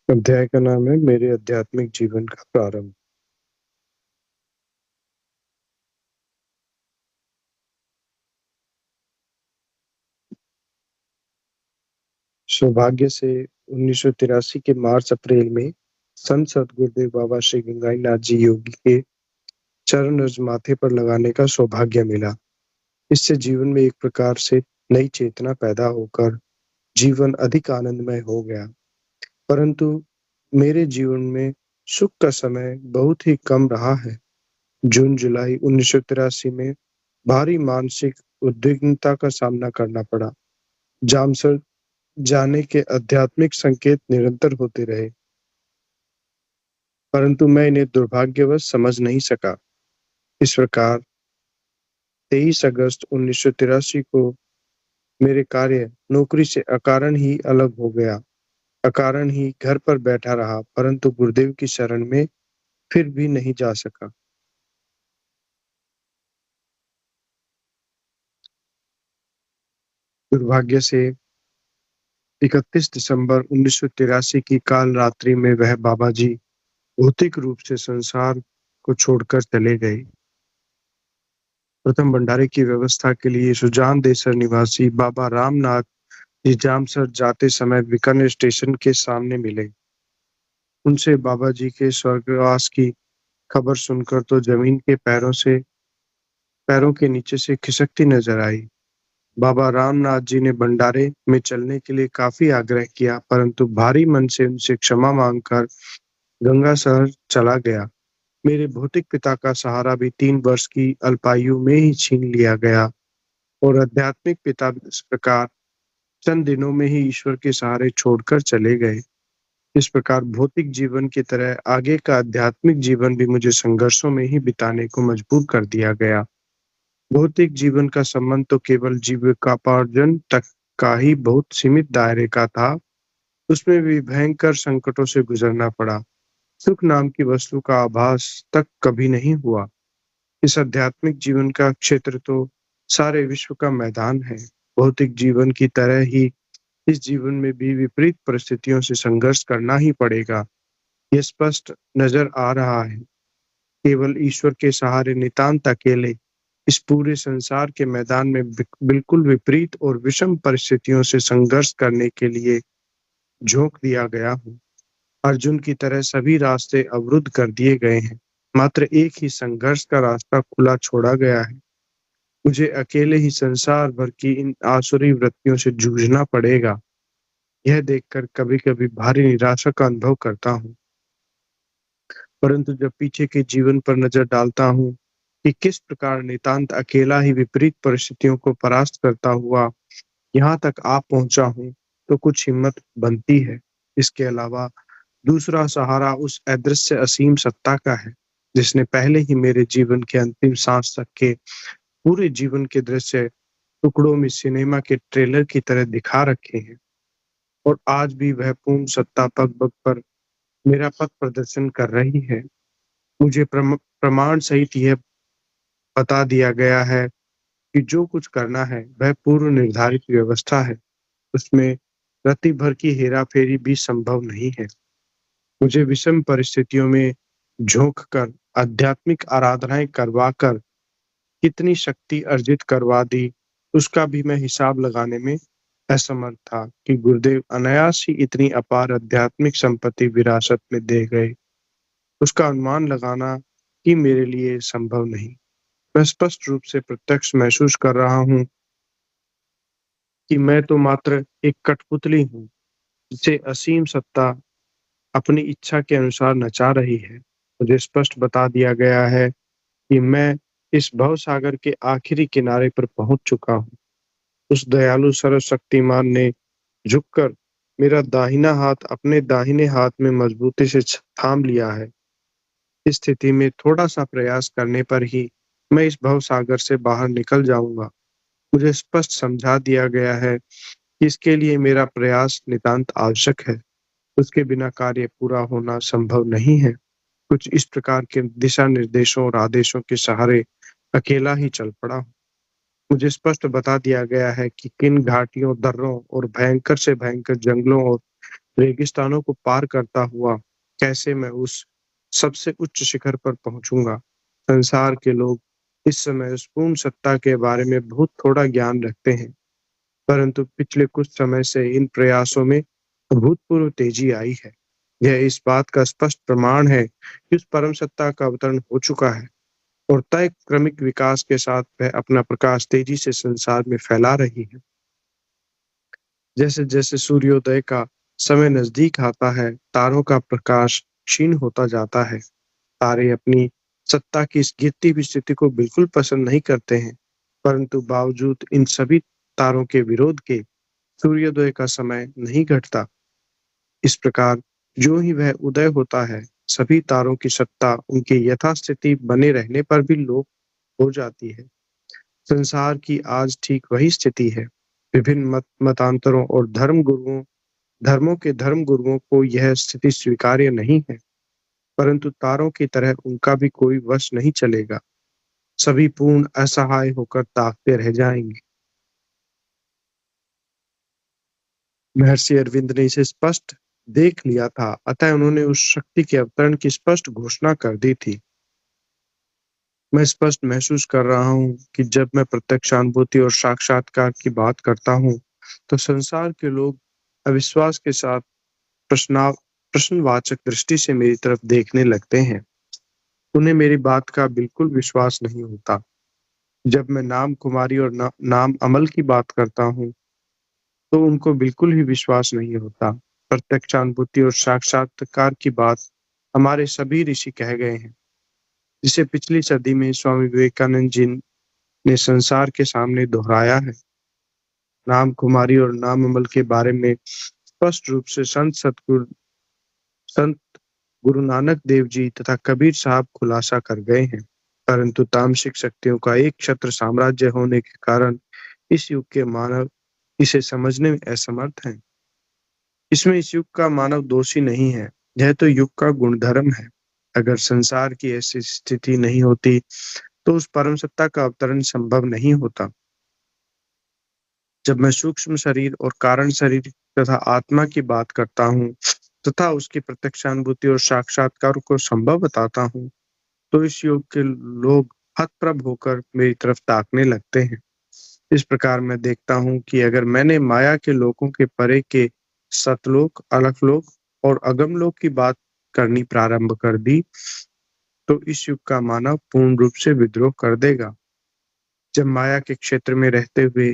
अध्याय का नाम है मेरे आध्यात्मिक जीवन का प्रारंभ। सौभाग्य से 1983 के मार्च अप्रैल में संत सद्गुरुदेव बाबा श्री गंगाई नाथ जी योगी के चरण रज माथे पर लगाने का सौभाग्य मिला। इससे जीवन में एक प्रकार से नई चेतना पैदा होकर जीवन अधिक आनंदमय हो गया। परंतु मेरे जीवन में सुख का समय बहुत ही कम रहा है। जून जुलाई 1983 में भारी मानसिक उद्विग्नता का सामना करना पड़ा। जामसर जाने के आध्यात्मिक संकेत निरंतर होते रहे, परंतु मैं इन्हें दुर्भाग्यवश समझ नहीं सका। इस प्रकार 23 अगस्त 1983 को मेरे कार्य नौकरी से अकारण ही अलग हो गया। अकारण ही घर पर बैठा रहा, परंतु गुरुदेव की शरण में फिर भी नहीं जा सका। दुर्भाग्य से 31 दिसंबर 1983 की काल रात्रि में वह बाबा जी भौतिक रूप से संसार को छोड़कर चले गए। प्रथम भंडारे की व्यवस्था के लिए सुजान देसर निवासी बाबा रामनाथ जी जामसर जाते समय बीकानेर स्टेशन के सामने मिले। उनसे बाबा जी के स्वर्गवास की खबर सुनकर तो जमीन के पैरों के नीचे से खिसकती नजर आई। बाबा रामनाथ जी ने भंडारे में चलने के लिए काफी आग्रह किया, परंतु भारी मन से उनसे क्षमा मांगकर गंगा शहर चला गया। मेरे भौतिक पिता का सहारा भी 3 वर्ष की अल्पायु में ही छीन लिया गया और आध्यात्मिक पिता इस प्रकार चंद दिनों में ही ईश्वर के सहारे छोड़कर चले गए। इस प्रकार भौतिक जीवन की तरह आगे का आध्यात्मिक जीवन भी मुझे संघर्षों में ही बिताने को मजबूर कर दिया गया। भौतिक जीवन का संबंध तो केवल जीविकोपार्जन तक का ही बहुत सीमित दायरे का था। उसमें भी भयंकर संकटों से गुजरना पड़ा। सुख नाम की वस्तु का आभास तक कभी नहीं हुआ। इस आध्यात्मिक जीवन का क्षेत्र तो सारे विश्व का मैदान है। भौतिक जीवन की तरह ही इस जीवन में भी विपरीत परिस्थितियों से संघर्ष करना ही पड़ेगा। यह स्पष्ट नजर आ रहा है। केवल ईश्वर के सहारे नितांत अकेले इस पूरे संसार के मैदान में बिल्कुल विपरीत और विषम परिस्थितियों से संघर्ष करने के लिए झोंक दिया गया हूँ। अर्जुन की तरह सभी रास्ते अवरुद्ध कर दिए गए हैं, मात्र एक ही संघर्ष का रास्ता खुला छोड़ा गया है। मुझे अकेले ही संसार भर की इन आसुरी वृत्तियों से जूझना पड़ेगा। यह देखकर कभी-कभी भारी निराशा का अनुभव करता हूँ। परंतु जब पीछे के जीवन पर नजर डालता हूँ कि किस प्रकार नितांत अकेला ही विपरीत परिस्थितियों को परास्त करता हुआ यहाँ तक आ पहुंचा हूँ, तो कुछ हिम्मत बनती है। इसके अलावा दूसरा सहारा उस अदृश्य असीम सत्ता का है, जिसने पहले ही मेरे जीवन के अंतिम सांस तक के पूरे जीवन के दृश्य टुकड़ों में सिनेमा के ट्रेलर की तरह दिखा रखे हैं। और आज भी वह पूर्ण सत्ता पग पग पर मेरा पथ प्रदर्शन कर रही है। मुझे प्रमाण सहित यह बता दिया गया है कि जो कुछ करना है वह पूर्व निर्धारित व्यवस्था है। उसमें रत्ती भर की हेराफेरी भी संभव नहीं है। मुझे विषम परिस्थितियों में झोंक कर आध्यात्मिक आराधनाएं करवा कर कितनी शक्ति अर्जित करवा दी, उसका भी मैं हिसाब लगाने में असमर्थ था कि गुरुदेव अनायास ही इतनी अपार आध्यात्मिक संपत्ति विरासत में दे गए। उसका अनुमान लगाना ही मेरे लिए संभव नहीं। मैं स्पष्ट रूप से प्रत्यक्ष महसूस कर रहा हूँ कि मैं तो मात्र एक कठपुतली हूँ, जिसे असीम सत्ता अपनी इच्छा के अनुसार नचा रही है। मुझे स्पष्ट बता दिया गया है कि मैं इस भवसागर के आखिरी किनारे पर पहुंच चुका हूँ। उस दयालु सर्वशक्तिमान ने झुककर मेरा दाहिना हाथ अपने दाहिने हाथ में मजबूती से थाम लिया है। इस स्थिति में थोड़ा सा प्रयास करने पर ही मैं इस भवसागर से बाहर निकल जाऊंगा। मुझे स्पष्ट समझा दिया गया है कि इसके लिए मेरा प्रयास नितांत आवश्यक है। उसके बिना कार्य पूरा होना संभव नहीं है। कुछ इस प्रकार के दिशा निर्देशों और आदेशों के सहारे अकेला ही चल पड़ा हूँ। मुझे स्पष्ट बता दिया गया है कि किन घाटियों, दर्रों और भयंकर से भयंकर जंगलों और रेगिस्तानों को पार करता हुआ कैसे मैं उस सबसे उच्च शिखर पर पहुंचूंगा। संसार के लोग इस समय उस पूर्ण सत्ता के बारे में बहुत थोड़ा ज्ञान रखते हैं, परंतु पिछले कुछ समय से इन प्रयासों में अभूतपूर्व तेजी आई है। यह इस बात का स्पष्ट प्रमाण है कि उस परम सत्ता का अवतरण हो चुका है और तय क्रमिक विकास के साथ वह अपना प्रकाश तेजी से संसार में फैला रही है। जैसे जैसे सूर्योदय का समय नजदीक आता है, तारों का प्रकाश क्षीण होता जाता है। तारे अपनी सत्ता की इस गिरती हुई स्थिति को बिल्कुल पसंद नहीं करते हैं, परंतु बावजूद इन सभी तारों के विरोध के सूर्योदय का समय नहीं घटता। इस प्रकार जो ही वह उदय होता है, सभी तारों की सत्ता उनके यथास्थिति बने रहने पर भी लोप हो जाती है। संसार की आज ठीक वही स्थिति है। विभिन्न मतांतरों और धर्मों के धर्म गुरुओं को यह स्थिति स्वीकार्य नहीं है, परंतु तारों की तरह उनका भी कोई वश नहीं चलेगा। सभी पूर्ण असहाय होकर ताकते रह जाएंगे। महर्षि अरविंद ने इसे स्पष्ट देख लिया था, अतः उन्होंने उस शक्ति के अवतरण की स्पष्ट घोषणा कर दी थी। मैं स्पष्ट महसूस कर रहा हूँ कि जब मैं प्रत्यक्षानुभूति और साक्षात्कार की बात करता हूँ, तो संसार के लोग अविश्वास के साथ प्रश्नवाचक दृष्टि से मेरी तरफ देखने लगते हैं। उन्हें मेरी बात का बिल्कुल विश्वास नहीं होता। जब मैं नाम कुमारी और नाम अमल की बात करता हूँ, तो उनको बिल्कुल ही विश्वास नहीं होता। प्रत्यक्षानुभूति और साक्षात्कार की बात हमारे सभी ऋषि कह गए हैं, जिसे पिछली सदी में स्वामी विवेकानंद जी ने संसार के सामने दोहराया है। नाम कुमारी और नाम अमल के बारे में स्पष्ट रूप से संत गुरु नानक देव जी तथा कबीर साहब खुलासा कर गए हैं। परंतु तामसिक शक्तियों का एक छत्र साम्राज्य होने के कारण इस युग के मानव इसे समझने में असमर्थ हैं। इसमें इस युग का मानव दोषी नहीं है, यह तो युग का गुणधर्म है। अगर संसार की ऐसी स्थिति नहीं होती, तो उस परम सत्ता का अवतरण संभव नहीं होता। जब मैं सूक्ष्म शरीर और कारण शरीर तथा आत्मा की बात करता हूँ तथा उसकी प्रत्यक्षानुभूति और साक्षात्कार को संभव बताता हूँ, तो इस युग के लोग हतप्रभ होकर मेरी तरफ ताकने लगते हैं। इस प्रकार मैं देखता हूँ कि अगर मैंने माया के लोकों के परे के सतलोक, अलखलोक और अगमलोक की बात करनी प्रारंभ कर दी, तो इस युग का मानव पूर्ण रूप से विद्रोह कर देगा। जब माया के क्षेत्र में रहते हुए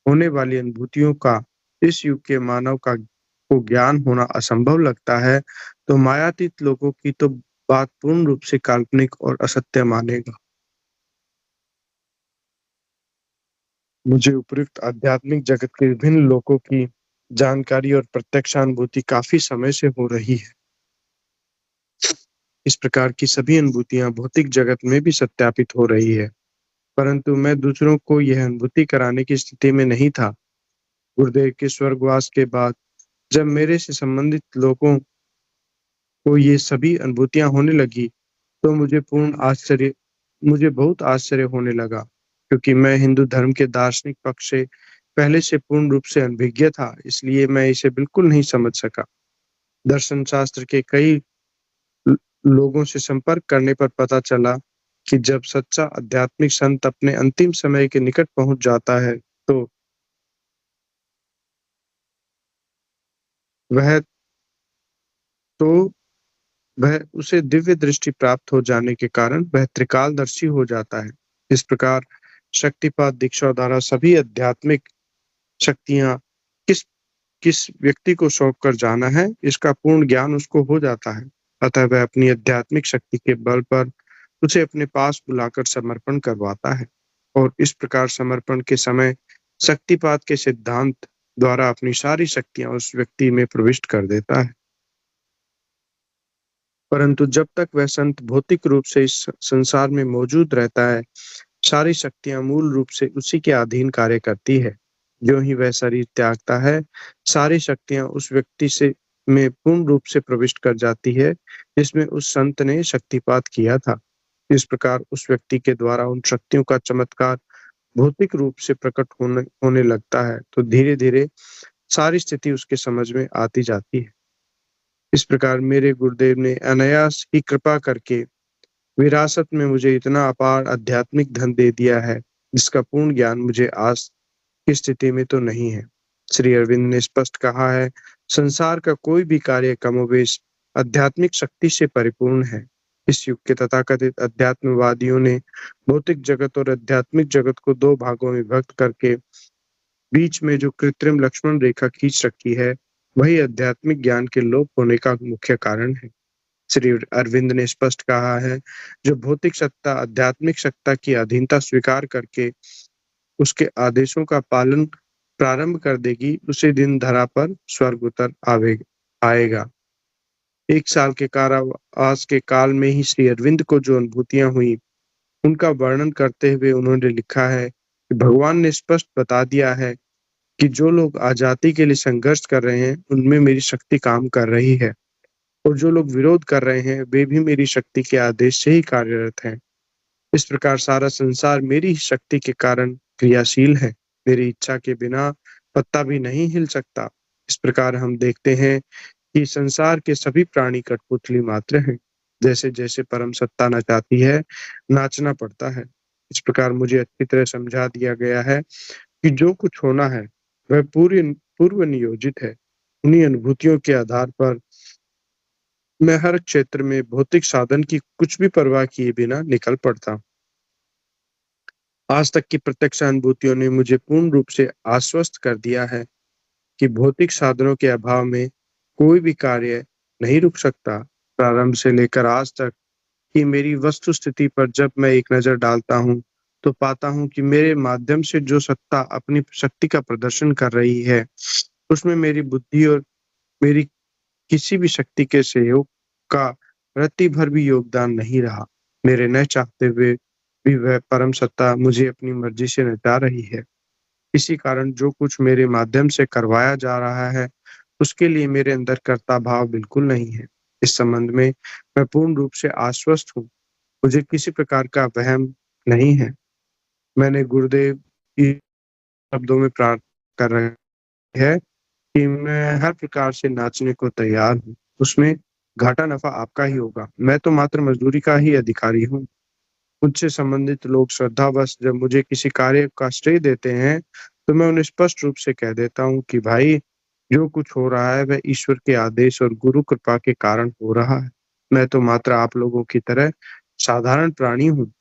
होने वाली अनुभूतियों का इस युग के मानव को ज्ञान होना असंभव लगता है, तो मायातीत लोगों की तो बात पूर्ण रूप से काल्पनिक और असत्य मानेगा। मुझे उपयुक्त आध्यात्मिक जगत के विभिन्न लोकों की जानकारी और प्रत्यक्षानुभूति काफी समय से हो रही है। इस प्रकार की सभी अनुभूतियां भौतिक जगत में भी सत्यापित हो रही है, परंतु मैं दूसरों को यह अनुभूति कराने की स्थिति में नहीं था। गुरुदेव के स्वर्गवास के बाद जब मेरे से संबंधित लोगों को ये सभी अनुभूतियां होने लगी, तो मुझे बहुत आश्चर्य होने लगा, क्योंकि मैं हिंदू धर्म के दार्शनिक पक्ष से पहले से पूर्ण रूप से अनभिज्ञ था, इसलिए मैं इसे बिल्कुल नहीं समझ सका। दर्शन शास्त्र के कई ल- लोगों से संपर्क करने पर पता चला कि जब सच्चा आध्यात्मिक संत अपने अंतिम समय के निकट पहुंच जाता है, तो वह तो वह उसे दिव्य दृष्टि प्राप्त हो जाने के कारण वह त्रिकालदर्शी हो जाता है। इस प्रकार शक्तिपात दीक्षा द्वारा सभी आध्यात्मिक शक्तियां किस किस व्यक्ति को सौंप कर जाना है, इसका पूर्ण ज्ञान उसको हो जाता है। अतः वह अपनी आध्यात्मिक शक्ति के बल पर उसे अपने पास बुलाकर समर्पण करवाता है और इस प्रकार समर्पण के समय शक्तिपात के सिद्धांत द्वारा अपनी सारी शक्तियां उस व्यक्ति में प्रविष्ट कर देता है। परंतु जब तक वह संत भौतिक रूप से इस संसार में मौजूद रहता है, सारी शक्तियां मूल रूप से उसी के अधीन कार्य करती है। जो ही वह शरीर त्यागता है, सारी शक्तियां उस व्यक्ति से में पूर्ण रूप से प्रविष्ट कर जाती है, जिसमें उस संत ने शक्तिपात किया था। इस प्रकार उस व्यक्ति के द्वारा उन शक्तियों का चमत्कार भौतिक रूप से प्रकट होने होने लगता है, तो धीरे धीरे सारी स्थिति उसके समझ में आती जाती है। इस प्रकार मेरे गुरुदेव ने अनायास ही कृपा करके विरासत में मुझे इतना अपार आध्यात्मिक धन दे दिया है, जिसका पूर्ण ज्ञान मुझे आज की स्थिति में तो नहीं है। श्री अरविंद ने स्पष्ट कहा है, संसार का कोई भी कार्य कमोबेश आध्यात्मिक शक्ति से परिपूर्ण है। इस युग के तथाकथित अध्यात्मवादियों ने भौतिक जगत और आध्यात्मिक जगत को दो भागों में विभक्त करके बीच में जो कृत्रिम लक्ष्मण रेखा खींच रखी है, वही आध्यात्मिक ज्ञान के लोप होने का मुख्य कारण है। श्री अरविंद ने स्पष्ट कहा है, जो भौतिक सत्ता आध्यात्मिक सत्ता की अधीनता स्वीकार करके उसके आदेशों का पालन प्रारंभ कर देगी, उसी दिन धरा पर स्वर्ग उतर आएगा। 1 साल के कारावास के काल में ही श्री अरविंद को जो अनुभूतियां हुई, उनका वर्णन करते हुए उन्होंने लिखा है कि भगवान ने स्पष्ट बता दिया है कि जो लोग आजादी के लिए संघर्ष कर रहे हैं, उनमें मेरी शक्ति काम कर रही है, और जो लोग विरोध कर रहे हैं, वे भी मेरी शक्ति के आदेश से ही कार्यरत हैं। इस प्रकार सारा संसार मेरी शक्ति के कारण क्रियाशील है। मेरी इच्छा के बिना पत्ता भी नहीं हिल सकता। इस प्रकार हम देखते हैं कि संसार के सभी प्राणी कठपुतली मात्र हैं। जैसे जैसे परम सत्ता नचाती है, नाचना पड़ता है। इस प्रकार मुझे अच्छी तरह समझा दिया गया है कि जो कुछ होना है, वह पूरी पूर्व नियोजित है। उन्हीं अनुभूतियों के आधार पर मैं हर क्षेत्र में भौतिक साधन की कुछ भी परवाह किए बिना निकल पड़ता। आज तक की प्रत्यक्ष अनुभूतियों ने मुझे पूर्ण रूप से आश्वस्त कर दिया है कि भौतिक साधनों के अभाव में कोई भी कार्य नहीं रुक सकता। प्रारंभ से लेकर आज तक की मेरी वस्तु स्थिति पर जब मैं एक नजर डालता हूँ, तो पाता हूँ कि मेरे माध्यम से जो सत्ता अपनी शक्ति का प्रदर्शन कर रही है, उसमें मेरी बुद्धि और मेरी किसी भी शक्ति के सहयोग का रत्ती भर भी योगदान नहीं रहा। मेरे न चाहते हुए भी वह परम सत्ता मुझे अपनी मर्जी से नचा रही है। इसी कारण जो कुछ मेरे माध्यम से करवाया जा रहा है, उसके लिए मेरे अंदर कर्ता भाव बिल्कुल नहीं है। इस संबंध में मैं पूर्ण रूप से आश्वस्त हूँ। मुझे किसी प्रकार का वहम नहीं है। मैंने गुरुदेव की शब्दों में प्रार्थना कर रहे है कि मैं हर प्रकार से नाचने को तैयार हूँ। उसमें घाटा नफा आपका ही होगा। मैं तो मात्र मजदूरी का ही अधिकारी हूँ। मुझसे संबंधित लोग श्रद्धावश जब मुझे किसी कार्य का श्रेय देते हैं, तो मैं उन्हें स्पष्ट रूप से कह देता हूँ कि भाई, जो कुछ हो रहा है वह ईश्वर के आदेश और गुरु कृपा के कारण हो रहा है। मैं तो मात्र आप लोगों की तरह साधारण प्राणी हूँ।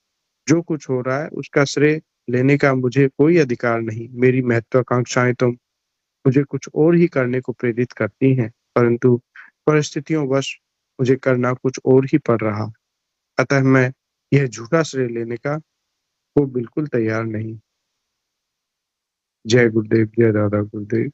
जो कुछ हो रहा है उसका श्रेय लेने का मुझे कोई अधिकार नहीं। मेरी महत्वाकांक्षाएं तो मुझे कुछ और ही करने को प्रेरित करती हैं, परंतु परिस्थितियों वश मुझे करना कुछ और ही पड़ रहा। अतः मैं यह झूठा श्रेय लेने का वो बिल्कुल तैयार नहीं। जय गुरुदेव, जय दादा गुरुदेव।